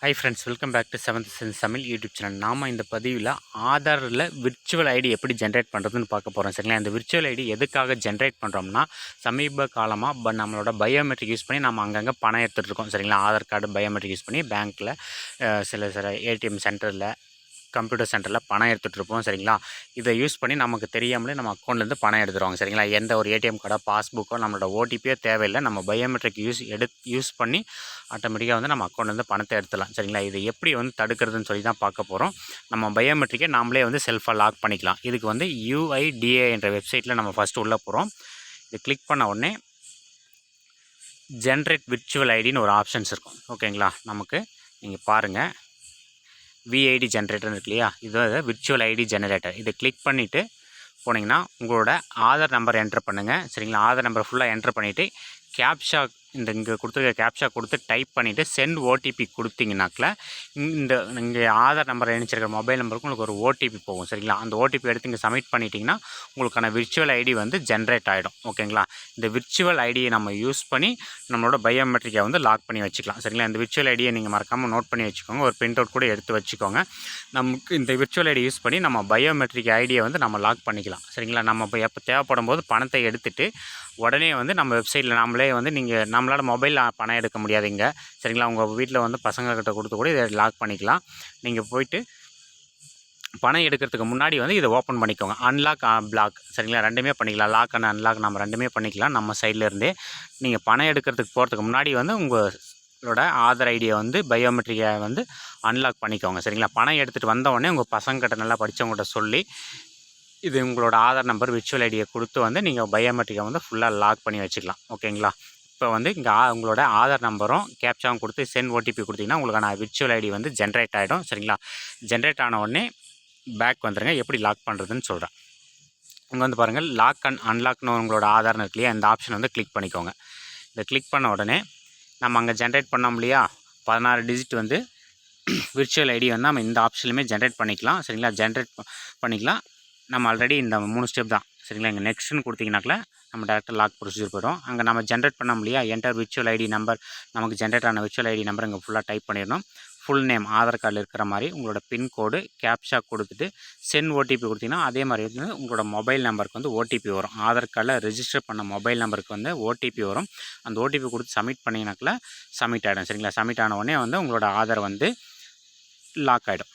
High friends, welcome back to seventh sense Tamil YouTube channel. நாம் இந்த பதிவில் ஆதாரில் விர்ச்சுவல் ஐடி எப்படி ஜென்ரேட் பண்ணுறதுன்னு பார்க்க போகிறோம். சரிங்களா, இந்த விர்ச்சுவல் ஐடி எதுக்காக ஜென்ரேட் பண்ணுறோம்னா, சமீப காலமாக நம்மளோட பயோமெட்ரிக் யூஸ் பண்ணி நம்ம அங்கங்கே பணம் எடுத்துகிட்டு இருக்கோம். சரிங்களா, ஆதார் கார்டு பயோமெட்ரிக் யூஸ் பண்ணி பேங்க்கில் சில ஏடிஎம் சென்டரில் கம்ப்யூட்டர் சென்டரில் பணம் எடுத்துகிட்டு இருப்போம். சரிங்களா, இதை யூஸ் பண்ணி நமக்கு தெரியாமலே நம்ம அக்கௌண்ட்லேருந்து பணம் எடுத்துருவாங்க. சரிங்களா, எந்த ஒரு ஏடிஎம் கார்டோ பாஸ்புக்கோ நம்மளோட ஓடிபியோ தேவையில்லை. நம்ம பயோமெட்ரிக் யூஸ் பண்ணி ஆட்டோமேட்டிக்காக வந்து நம்ம அக்கௌண்ட்லேருந்து பணத்தை எடுத்துடலாம். சரிங்களா, இதை எப்படி வந்து தடுக்கிறதுன்னு சொல்லி தான் பார்க்க போகிறோம். நம்ம பயோமெட்ரிக்கை நாமளே வந்து செல்ஃபாக லாக் பண்ணிக்கலாம். இதுக்கு வந்து UIDA என்ற வெப்சைட்டில் நம்ம ஃபஸ்ட்டு உள்ளே போகிறோம். இது கிளிக் பண்ண உடனே ஜென்ரேட் விர்ச்சுவல் ஐடின்னு ஒரு ஆப்ஷன்ஸ் இருக்கும். ஓகேங்களா, நமக்கு நீங்கள் பாருங்கள், விஐடி ஜென்ரேட்டர்னு இருக்கு இல்லையா, இது விர்ச்சுவல் ஐடி ஜெனரேட்டர். இதை கிளிக் பண்ணிவிட்டு போனீங்கன்னா உங்களோட ஆதார் நம்பர் என்ட்ரு பண்ணுங்கள். சரிங்களா, ஆதார் நம்பர் ஃபுல்லாக என்ட்ரு பண்ணிவிட்டு கேப்ஷா இங்கே கொடுத்துருக்க கேப்ஷா கொடுத்து டைப் பண்ணிவிட்டு சென்ட் ஓடிபி கொடுத்தீங்கன்னாக்கில் இங்கே ஆதார் நம்பர் இணைச்சிருக்கிற மொபைல் நம்பருக்கு உங்களுக்கு ஒரு ஓடிபி போகும். சரிங்களா, அந்த ஓடிபி எடுத்து இங்கே சப்மிட் பண்ணிட்டீங்கன்னா உங்களுக்கான விர்ச்சுவல் ஐடி வந்து ஜென்ரேட் ஆகிடும். ஓகேங்களா, இந்த விர்ச்சுவல் ஐடியை நம்ம யூஸ் பண்ணி நம்மளோட பயோமெட்ரிக்கை வந்து லாக் பண்ணி வச்சுக்கலாம். சரிங்களா, இந்த விர்ச்சுவல் ஐடியை நீங்கள் மறக்காமல் நோட் பண்ணி வச்சுக்கோங்க, ஒரு பிரிண்ட் அவுட் கூட எடுத்து வச்சுக்கோங்க. நமக்கு இந்த விர்ச்சுவல் ஐடி யூஸ் பண்ணி நம்ம பயோமெட்ரிக் ஐடியை வந்து நம்ம லாக் பண்ணிக்கலாம். சரிங்களா, நம்ம இப்போ எப்போ தேவைப்படும் போது பணத்தை எடுத்துகிட்டு உடனே வந்து நம்ம வெப்சைட்டில் நாமளே வந்து நம்மளால் மொபைலில் பணம் எடுக்க முடியாதுங்க. சரிங்களா, உங்கள் வீட்டில் வந்து பசங்கக்கிட்ட கொடுத்து கூட இதை லாக் பண்ணிக்கலாம். நீங்கள் போயிட்டு பணம் எடுக்கிறதுக்கு முன்னாடி வந்து இதை ஓப்பன் பண்ணிக்கோங்க. அன்லாக் பிளாக், சரிங்களா, ரெண்டுமே பண்ணிக்கலாம். லாக் அண்ட் அன்லாக் நம்ம ரெண்டுமே பண்ணிக்கலாம். நம்ம சைட்லேருந்தே நீங்கள் பணம் எடுக்கிறதுக்கு போகிறதுக்கு முன்னாடி வந்து உங்களோட ஆதார் ஐடியை வந்து பயோமெட்ரிக்கை வந்து அன்லாக் பண்ணிக்கோங்க. சரிங்களா, பணம் எடுத்துகிட்டு வந்தவுடனே உங்கள் பசங்கக்கிட்ட நல்லா படித்தவங்ககிட்ட சொல்லி இது உங்களோட ஆதார் நம்பர் விர்ச்சுவல் ஐடியை கொடுத்து வந்து நீங்கள் பயோமெட்ரிக்கை வந்து ஃபுல்லாக லாக் பண்ணி வச்சுக்கலாம். ஓகேங்களா, இப்போ வந்து இங்கே உங்களோட ஆதார் நம்பரும் கேப்சாவும் கொடுத்து சென்ட் ஓடிபி கொடுத்தீங்கன்னா உங்களுக்கான விர்ச்சுவல் ஐடி வந்து ஜென்ரேட் ஆகிடும். சரிங்களா, ஜென்ரேட் ஆன உடனே பேக் வந்துடுங்க. எப்படி லாக் பண்ணுறதுன்னு சொல்கிறேன். இங்கே வந்து பாருங்கள், லாக் அண்ட் அன்லாக்னு உங்களோட ஆதார்னு இருக்கு இல்லையா, இந்த ஆப்ஷன் வந்து கிளிக் பண்ணிக்கோங்க. இதை கிளிக் பண்ண உடனே நம்ம அங்கே ஜென்ரேட் பண்ணோம் இல்லையா 16 டிஜிட் வந்து விர்ச்சுவல் ஐடி வந்து நம்ம இந்த ஆப்ஷன்லையுமே ஜென்ரேட் பண்ணிக்கலாம். சரிங்களா, ஜென்ரேட் பண்ணிக்கலாம். நம்ம ஆல்ரெடி இந்த 3 ஸ்டெப் தான். சரிங்களா, இங்கே நெக்ஸ்ட்டுன்னு கொடுத்தீங்கன்னாக்கில் நம்ம டேரெக்டாக லாக் ப்ரொசீஜர் போய்டும். அங்கே நம்ம ஜென்ரேட் பண்ணோம் இல்லையா, என்டர் விர்ச்சுவல் ஐடி நம்பர், நமக்கு ஜென்ரேட் ஆன விர்ச்சுவல் ஐடி நம்பர் இங்கே ஃபுல்லாக டைப் பண்ணிடணும். ஃபுல் நேம் ஆதார் கார்டில் இருக்கிற மாதிரி உங்களோட பின்கோடு கேப்ஷா கொடுத்துட்டு சென்ட் ஓடிபி கொடுத்தீங்கன்னா அதே மாதிரி வந்து உங்களோட மொபைல் நம்பருக்கு வந்து ஓடிபி வரும். ஆதார் கார்டில் ரெஜிஸ்டர் பண்ண மொபைல் நம்பருக்கு வந்து ஓடிபி வரும். அந்த ஓடிபி கொடுத்து சப்மிட் பண்ணிங்கனாக்கில் சப்மிட் ஆகிடும். சரிங்களா, சப்மிட் ஆன உடனே வந்து உங்களோட ஆதார் வந்து லாக் ஆகிடும்.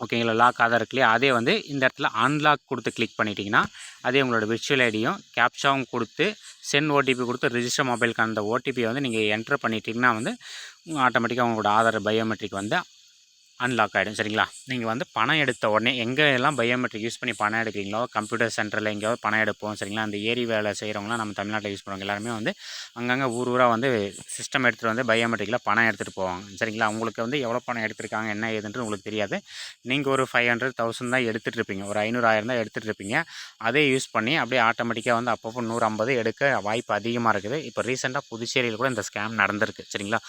ஓகேங்களா, லாக் ஆதார் இருக்கு இல்லையா, அதே வந்து இந்த இடத்துல அன்லாக் கொடுத்து கிளிக் பண்ணிட்டீங்கன்னா அதே உங்களோட விர்ச்சுவல் ஐடியும் கேப்ஷாவும் கொடுத்து சென்ட் ஓடிபி கொடுத்து ரிஜிஸ்டர் மொபைலுக்கு அந்த ஓடிபியை வந்து நீங்கள் என்ட்ரு பண்ணிட்டீங்கன்னா வந்து ஆட்டோமேட்டிக்காக உங்களோட ஆதார் பயோமெட்ரிக் வந்து அன்லாக் ஆகிடும். சரிங்களா, நீங்கள் வந்து பணம் எடுத்த உடனே எங்கெல்லாம் பயோமெட்ரிக் யூஸ் பண்ணி பணம் எடுக்கிறீங்களோ, கம்ப்யூட்டர் சென்டரில் எங்கேயாவது பணம் எடுப்போம். சரிங்களா, அந்த ஏரி வேலை செய்கிறவங்களாம் நம்ம தமிழ்நாட்டில் யூஸ் பண்ணுவாங்க. எல்லாருமே வந்து அங்கங்கே ஊராக வந்து சிஸ்டம் எடுத்துகிட்டு வந்து பயோமெட்ரிக்கில் பணம் எடுத்துகிட்டு போவாங்க. சரிங்களா, உங்களுக்கு வந்து எவ்வளோ பணம் எடுத்திருக்காங்க என்ன ஏதுன்றது உங்களுக்கு தெரியாது. நீங்கள் ஒரு 500, 1000 தான் எடுத்துகிட்டு இருப்பீங்க, ஒரு 500, 1000 தான் எடுத்துகிட்டு இருப்பீங்க. அதே யூஸ் பண்ணி அப்படியே ஆட்டோமேட்டிக்காக வந்து அப்பப்போ 150 எடுக்க வாய்ப்பு அதிகமாக இருக்குது. இப்போ ரீசெண்டாக புதுச்சேரியில் கூட இந்த ஸ்கேம் நடந்திருக்கு. சரிங்களா,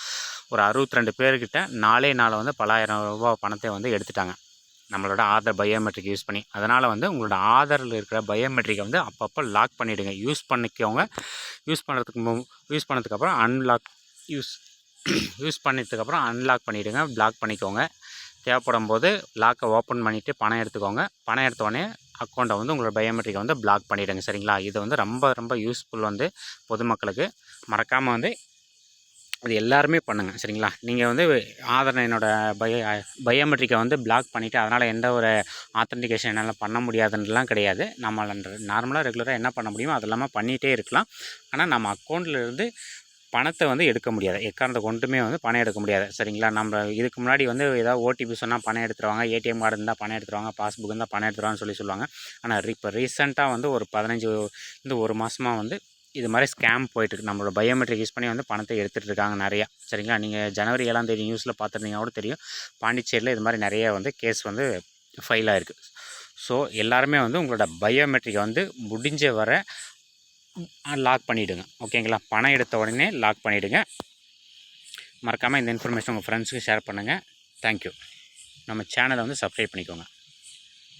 ஒரு 62 பேர்கிட்ட நாளே வந்து பல்லாயிரம் ரூபா பணத்தை வந்து எடுத்துட்டாங்க நம்மளோட ஆதார் பயோமெட்ரிக் யூஸ் பண்ணி. அதனால் வந்து உங்களோட ஆதாரில் இருக்கிற பயோமெட்ரிக்கை வந்து அப்பப்போ லாக் பண்ணிவிடுங்க. யூஸ் பண்ணதுக்கப்புறம் யூஸ் பண்ணதுக்கப்புறம் அன்லாக் பண்ணிவிடுங்க, பிளாக் பண்ணிக்கோங்க. தேவைப்படும் போது லாக்கை ஓப்பன் பண்ணிவிட்டு பணம் எடுத்துக்கோங்க. பணம் எடுத்தோடனே அக்கௌண்ட்டை வந்து உங்களோட பயோமெட்ரிக்கை வந்து பிளாக் பண்ணிவிடுங்க. சரிங்களா, இது வந்து ரொம்ப ரொம்ப யூஸ்ஃபுல் வந்து பொதுமக்களுக்கு. மறக்காமல் வந்து அது எல்லாருமே பண்ணுங்கள். சரிங்களா, நீங்கள் வந்து ஆதார் என்னோடய பயோமெட்ரிக்கை வந்து பிளாக் பண்ணிவிட்டு அதனால் எந்த ஒரு ஆத்தென்டிகேஷன் என்னால் பண்ண முடியாதுன்றலாம் கிடையாது. நம்ம நார்மலாக ரெகுலராக என்ன பண்ண முடியுமோ அதெல்லாமே பண்ணிகிட்டே இருக்கலாம். ஆனால் நம்ம அக்கௌண்ட்டில் இருந்து பணத்தை வந்து எடுக்க முடியாது, எக்காரணத்தை கொண்டுமே வந்து பணம் எடுக்க முடியாது. சரிங்களா, நம்ம இதுக்கு முன்னாடி வந்து ஏதாவது ஓடிபி சொன்னால் பணம் எடுத்துருவாங்க, ஏடிஎம் கார்டு இருந்தால் பணம் எடுத்துருவாங்க, பாஸ்புக் இருந்தால் பணம் எடுத்துருவாங்கன்னு சொல்லுவாங்க. ஆனால் இப்போ ரீசெண்டாக வந்து ஒரு 15 ஒரு மாதமாக வந்து இது மாதிரி ஸ்கேம் போயிட்டுருக்கு. நம்மளோட பயோமெட்ரிக் யூஸ் பண்ணி வந்து பணத்தை எடுத்துகிட்டு இருக்காங்க நிறையா. சரிங்களா, நீங்கள் ஜனவரி 7ஆம் தேதி நியூஸில் பார்த்துருந்தீங்கன்னா கூட தெரியும், பாண்டிச்சேரியில் இது மாதிரி நிறைய வந்து கேஸ் வந்து ஃபைல் ஆகிருக்கு. ஸோ எல்லாருமே வந்து உங்களோட பயோமெட்ரிக்கை வந்து முடிஞ்ச வர லாக் பண்ணிவிடுங்க. ஓகேங்களா, பணம் எடுத்த உடனே லாக் பண்ணிவிடுங்க. மறக்காமல் இந்த இன்ஃபர்மேஷன் உங்கள் ஃப்ரெண்ட்ஸுக்கு ஷேர் பண்ணுங்கள். தேங்க்யூ. நம்ம சேனலை வந்து சப்ஸ்கிரைப் பண்ணிக்கோங்க.